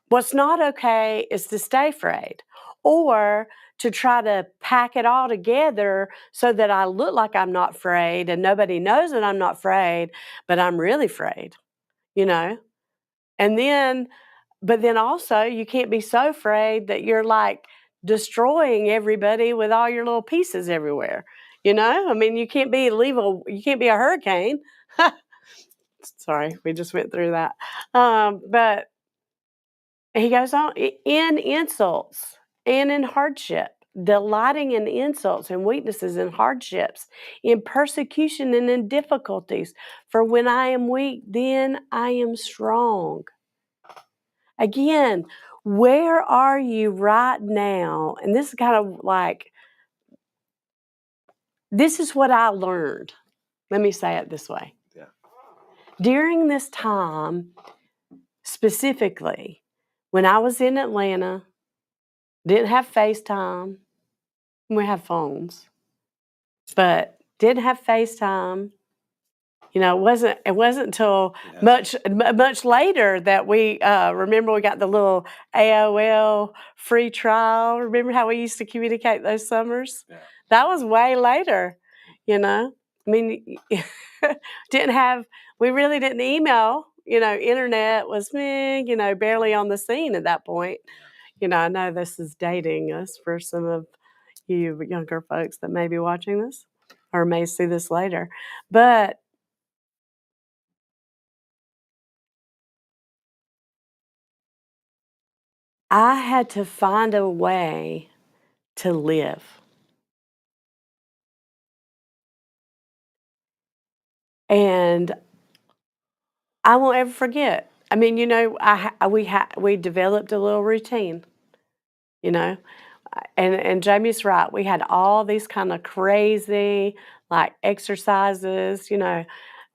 [SPEAKER 1] What's not okay is to stay frayed or to try to pack it all together so that I look like I'm not frayed and nobody knows that I'm not frayed, but I'm really frayed, you know? And but then also you can't be so frayed that you're like destroying everybody with all your little pieces everywhere. I mean, you can't be a hurricane. Sorry, we just went through that. But he goes on, in insults and in hardship, delighting in insults and weaknesses and hardships, in persecution and in difficulties. For when I am weak, then I am strong. Again, where are you right now? And this is kind of like, this is what I learned. Let me say it this way.
[SPEAKER 2] Yeah.
[SPEAKER 1] During this time, specifically, when I was in Atlanta, didn't have FaceTime. We have phones, but didn't have FaceTime. It wasn't until much later that we remember we got the little AOL free trial. Remember how we used to communicate those summers?
[SPEAKER 2] Yeah.
[SPEAKER 1] That was way later. I mean, we really didn't email. Internet was barely on the scene at that point. I know this is dating us for some of you younger folks that may be watching this or may see this later. But I had to find a way to live. And I won't ever forget. I mean, we developed a little routine, you know. And Jamie's right. We had all these kind of crazy like exercises,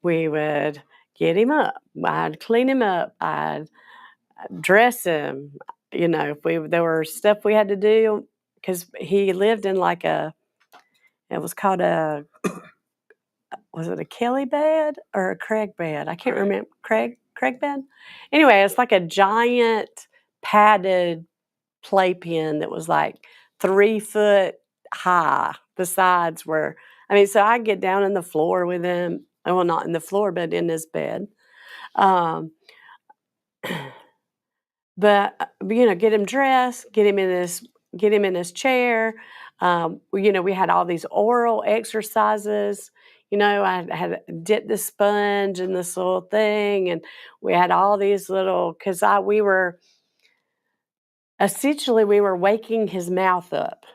[SPEAKER 1] We would get him up. I'd clean him up. I'd dress him. If there were stuff we had to do because he lived in it was called was it a Kelly bed or a Craig bed? I can't remember. Craig bed? Anyway, it's like a giant padded playpen that was like 3 foot high. The sides were, so I get down in the floor with him. Well, not in the floor, but in his bed. Um, but get him dressed, get him in his chair. We had all these oral exercises. I had dipped the sponge in this little thing, and we had all these little we were waking his mouth up,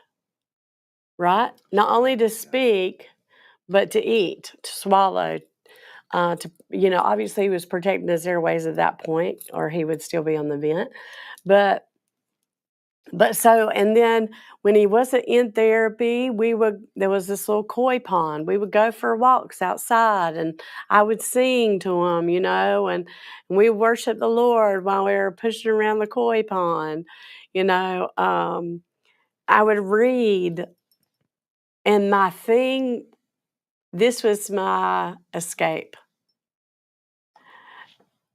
[SPEAKER 1] right? Not only to speak, but to eat, to swallow, obviously he was protecting his airways at that point, or he would still be on the vent. But and then when he wasn't in therapy, there was this little koi pond. We would go for walks outside and I would sing to him, and we worship the Lord while we were pushing around the koi pond. You know, I would read, and this was my escape.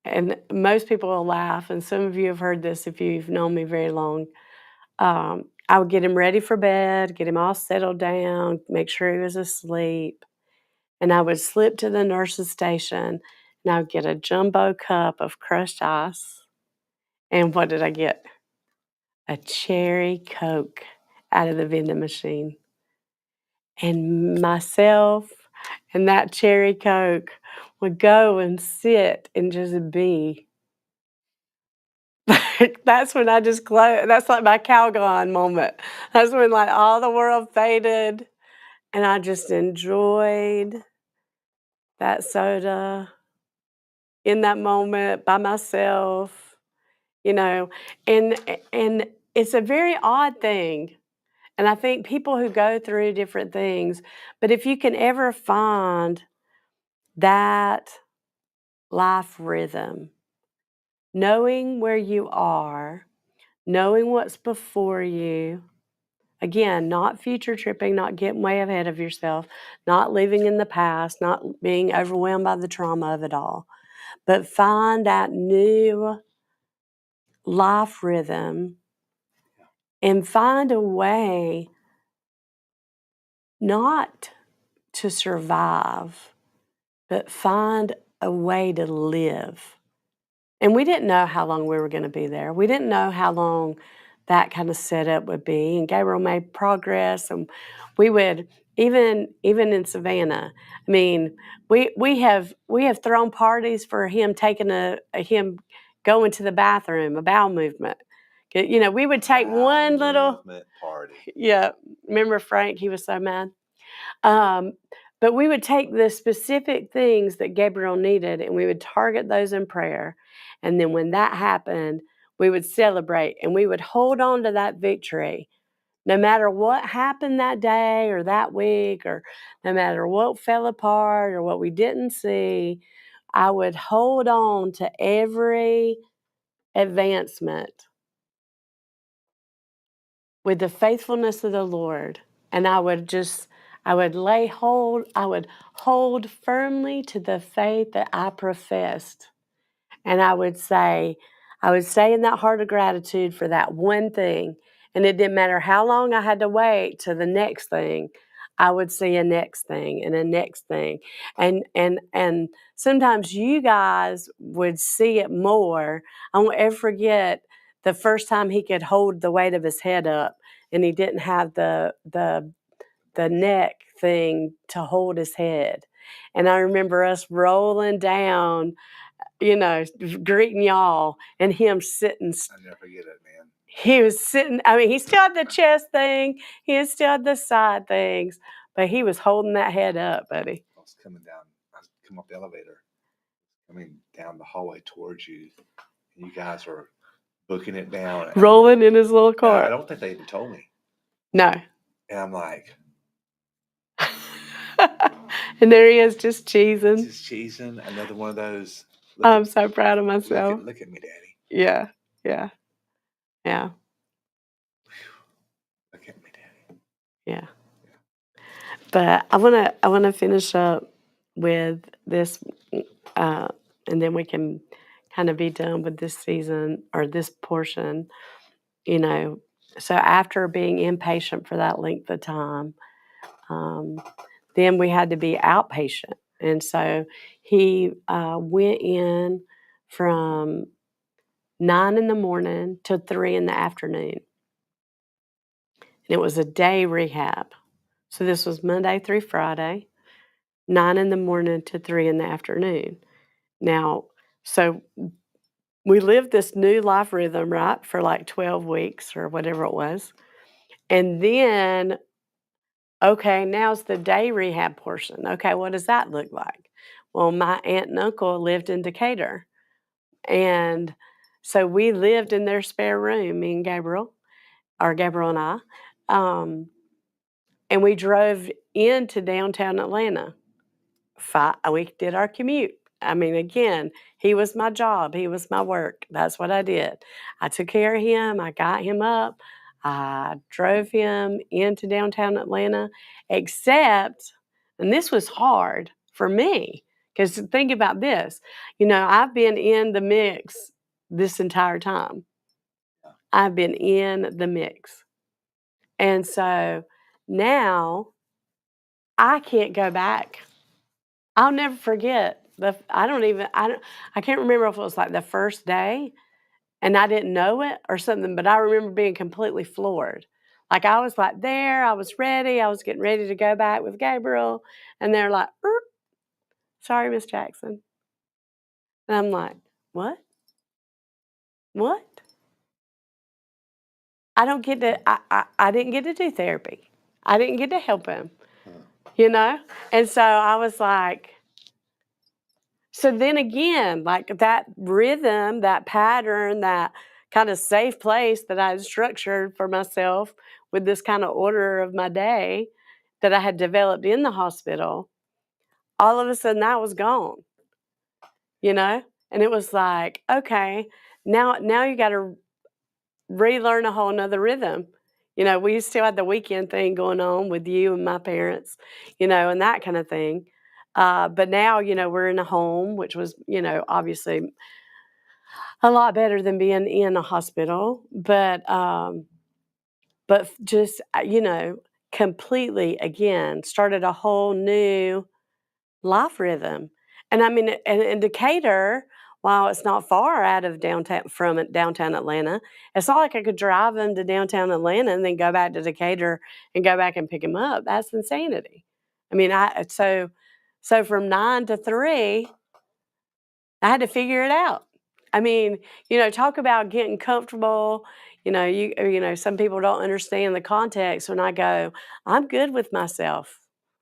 [SPEAKER 1] And most people will laugh, and some of you have heard this if you've known me very long. I would get him ready for bed, get him all settled down, make sure he was asleep, and I would slip to the nurse's station, and I would get a jumbo cup of crushed ice, and what did I get? A cherry Coke out of the vending machine. And myself and that cherry Coke would go and sit and just be. That's when I just glow. That's like my Calgon moment. That's when like all the world faded and I just enjoyed that soda in that moment by myself, you know. And and it's a very odd thing. And I think people who go through different things, but if you can ever find that life rhythm, knowing where you are, knowing what's before you, again, not future tripping, not getting way ahead of yourself, not living in the past, not being overwhelmed by the trauma of it all, but find that new life rhythm and find a way not to survive, but find a way to live. And we didn't know how long we were going to be there. We didn't know how long that kind of setup would be. And Gabriel made progress, and we would even in Savannah. I mean, we have thrown parties for him taking him going to the bathroom, a bowel movement. We would take one little
[SPEAKER 2] party.
[SPEAKER 1] yeah. Remember Frank? He was so mad. Um, but we would take the specific things that Gabriel needed and we would target those in prayer. And then when that happened, we would celebrate and we would hold on to that victory. No matter what happened that day or that week, or no matter what fell apart or what we didn't see, I would hold on to every advancement with the faithfulness of the Lord. And I would hold firmly to the faith that I professed. And I would stay in that heart of gratitude for that one thing. And it didn't matter how long I had to wait to the next thing. I would see a next thing and a next thing. And sometimes you guys would see it more. I won't ever forget the first time he could hold the weight of his head up and he didn't have the neck thing to hold his head. And I remember us rolling down, greeting y'all, and him sitting.
[SPEAKER 2] I never forget it, man.
[SPEAKER 1] He was sitting. I mean, he still had the chest thing. He still had the side things, but he was holding that head up, buddy.
[SPEAKER 2] I was coming up the elevator, coming down the hallway towards you, and you guys were booking it down,
[SPEAKER 1] rolling in his little car.
[SPEAKER 2] I don't think they even told me.
[SPEAKER 1] No.
[SPEAKER 2] And I'm like,
[SPEAKER 1] and there he is, just cheesing.
[SPEAKER 2] Just cheesing. Another one of those.
[SPEAKER 1] I'm so proud of myself.
[SPEAKER 2] Look at me, Daddy.
[SPEAKER 1] Yeah.
[SPEAKER 2] Look at me, Daddy.
[SPEAKER 1] Yeah. But I wanna finish up with this, and then we can kind of be done with this season or this portion. So after being inpatient for that length of time, then we had to be outpatient. And so he went in from 9 in the morning to 3 in the afternoon. And it was a day rehab. So this was Monday through Friday, 9 in the morning to 3 in the afternoon. Now, so we lived this new life rhythm, right, for like 12 weeks or whatever it was. And then Okay, now's the day rehab portion. Okay, what does that look like? Well, my aunt and uncle lived in Decatur. And so we lived in their spare room, me and Gabriel, or Gabriel and I. And we drove into downtown Atlanta. We did our commute. I mean, again, he was my job, he was my work. That's what I did. I took care of him, I got him up, I drove him into downtown Atlanta, except, and this was hard for me, because think about this, I've been in the mix this entire time. I've been in the mix. And so now I can't go back. I'll never forget I can't remember if it was like the first day and I didn't know it or something, but I remember being completely floored. Like I was like there, I was ready, I was getting ready to go back with Gabriel, and they're like, "Er, sorry, Miss Jackson." And I'm like, "What? What? I don't get to I didn't get to do therapy. I didn't get to help him, you know?" And so I was like, so then again, like that rhythm, that pattern, that kind of safe place that I had structured for myself with this kind of order of my day that I had developed in the hospital, all of a sudden that was gone, you know? And it was like, okay, now you got to relearn a whole nother rhythm. We still had the weekend thing going on with you and my parents, and that kind of thing. But now, we're in a home, which was, obviously a lot better than being in a hospital. But just, completely again started a whole new life rhythm. And I mean, and in Decatur, while it's not far out of downtown Atlanta, it's not like I could drive him to downtown Atlanta and then go back to Decatur and go back and pick him up. That's insanity. I mean, so from 9 to 3, I had to figure it out. I mean, talk about getting comfortable. Some people don't understand the context when I go, I'm good with myself.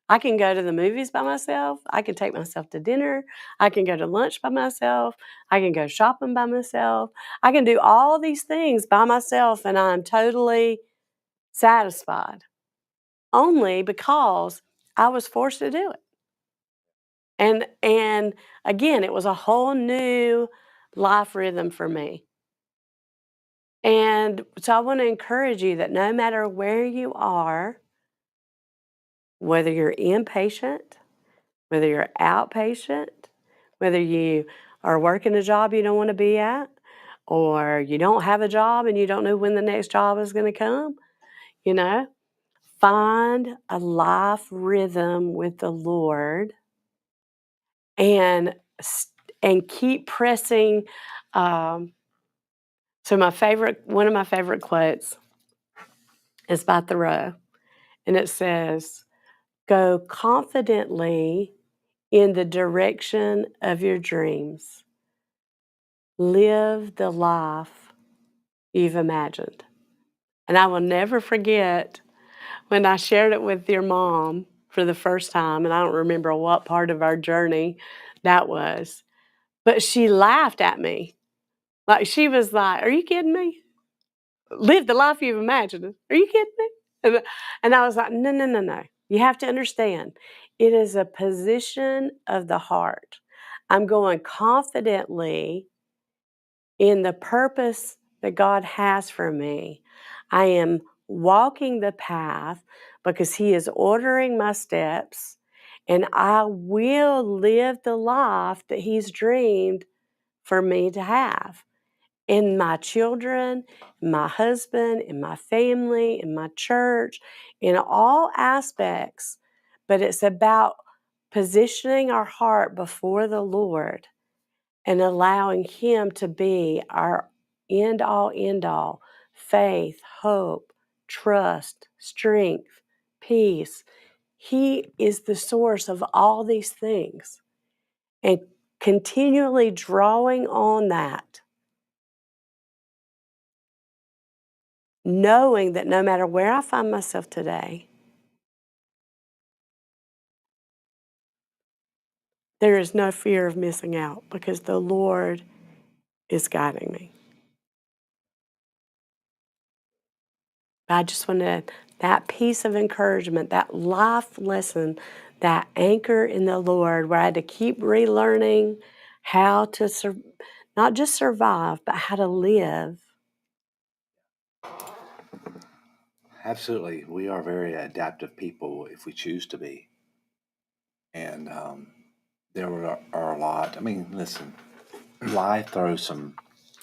[SPEAKER 1] I can go to the movies by myself. I can take myself to dinner. I can go to lunch by myself. I can go shopping by myself. I can do all these things by myself and I'm totally satisfied only because I was forced to do it. And again, it was a whole new life rhythm for me. And so I want to encourage you that no matter where you are, whether you're inpatient, whether you're outpatient, whether you are working a job you don't want to be at, or you don't have a job and you don't know when the next job is going to come, you know, find a life rhythm with the Lord and and keep pressing. Um, so one of my favorite quotes is by Thoreau, and it says, "Go confidently in the direction of your dreams. Live the life you've imagined." And I will never forget when I shared it with your mom for the first time, and I don't remember what part of our journey that was, but she laughed at me. Like she was like, "Are you kidding me? Live the life you've imagined. Are you kidding me?" And I was like, "No, no, no, no. You have to understand. It is a position of the heart. I'm going confidently in the purpose that God has for me. I am walking the path because He is ordering my steps, and I will live the life that He's dreamed for me to have in my children, in my husband, in my family, in my church, in all aspects." But it's about positioning our heart before the Lord and allowing Him to be our end all faith, hope, trust, strength, peace. He is the source of all these things. And continually drawing on that, knowing that no matter where I find myself today, there is no fear of missing out because the Lord is guiding me. I just wanted that piece of encouragement, that life lesson, that anchor in the Lord where I had to keep relearning how to not just survive, but how to live.
[SPEAKER 2] Absolutely. We are very adaptive people if we choose to be. And are a lot. I mean, listen, life throws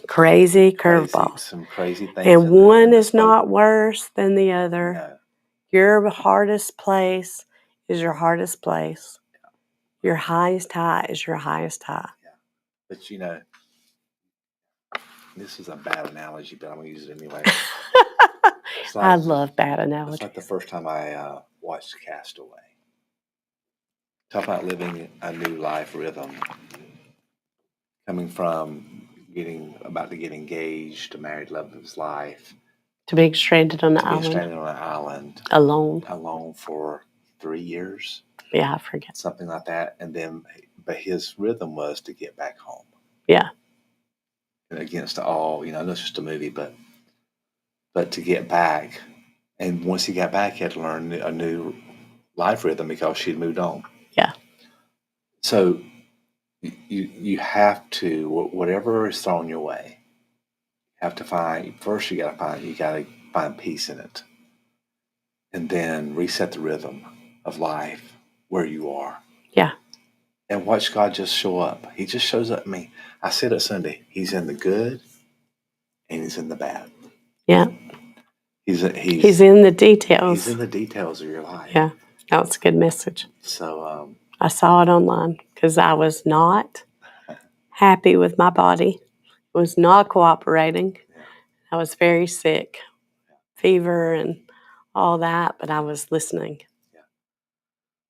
[SPEAKER 1] Crazy curveballs.
[SPEAKER 2] some crazy things
[SPEAKER 1] And
[SPEAKER 2] in
[SPEAKER 1] one
[SPEAKER 2] the
[SPEAKER 1] is
[SPEAKER 2] boat.
[SPEAKER 1] not worse than the other.
[SPEAKER 2] No.
[SPEAKER 1] Your hardest place is your hardest place. Your highest high is your highest high.
[SPEAKER 2] But this is a bad analogy, but I'm going to use it anyway.
[SPEAKER 1] I love bad
[SPEAKER 2] It's
[SPEAKER 1] analogies.
[SPEAKER 2] like the first time I watched Castaway. Talk about living a new life rhythm. Coming from about to get engaged to married love of his life.
[SPEAKER 1] To being stranded on the
[SPEAKER 2] To being
[SPEAKER 1] island.
[SPEAKER 2] stranded on an island.
[SPEAKER 1] Alone.
[SPEAKER 2] For 3 years.
[SPEAKER 1] Yeah, I forget.
[SPEAKER 2] Something like that. And then, but his rhythm was to get back home.
[SPEAKER 1] Yeah.
[SPEAKER 2] And against all, I know it's just a movie, but to get back. And once he got back, he had to learn a new life rhythm because she'd moved on.
[SPEAKER 1] Yeah.
[SPEAKER 2] So you have to, whatever is thrown your way, you got to find peace in it. And then reset the rhythm of life where you are.
[SPEAKER 1] Yeah.
[SPEAKER 2] And watch God just show up. He just shows up. I mean, I said it Sunday. He's in the good and he's in the bad.
[SPEAKER 1] Yeah.
[SPEAKER 2] He's
[SPEAKER 1] in the details.
[SPEAKER 2] He's in the details of your life.
[SPEAKER 1] Yeah. That was a good message.
[SPEAKER 2] So
[SPEAKER 1] I saw it online because I was not happy with my body. It was not cooperating.
[SPEAKER 2] Yeah.
[SPEAKER 1] I was very sick, fever and all that, but I was listening.
[SPEAKER 2] Yeah.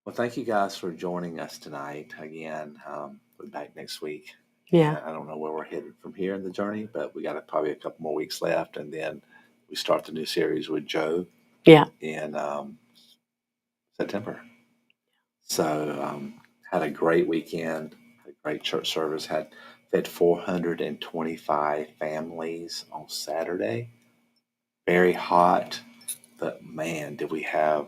[SPEAKER 2] Well, thank you guys for joining us tonight. Again, we'll be back next week.
[SPEAKER 1] Yeah.
[SPEAKER 2] And I don't know where we're headed from here in the journey, but we got probably a couple more weeks left, and then we start the new series with Job.
[SPEAKER 1] Yeah.
[SPEAKER 2] In September. So had a great weekend, a great church service. Fed 425 families on Saturday. Very hot, but man, did we have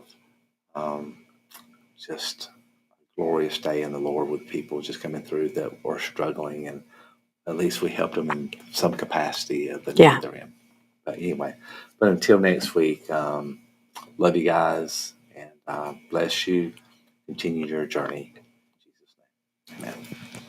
[SPEAKER 2] just a glorious day in the Lord with people just coming through that were struggling, and at least we helped them in some capacity of the need they're in. But anyway, until next week, love you guys and bless you. Continue your journey. In Jesus' name. Amen.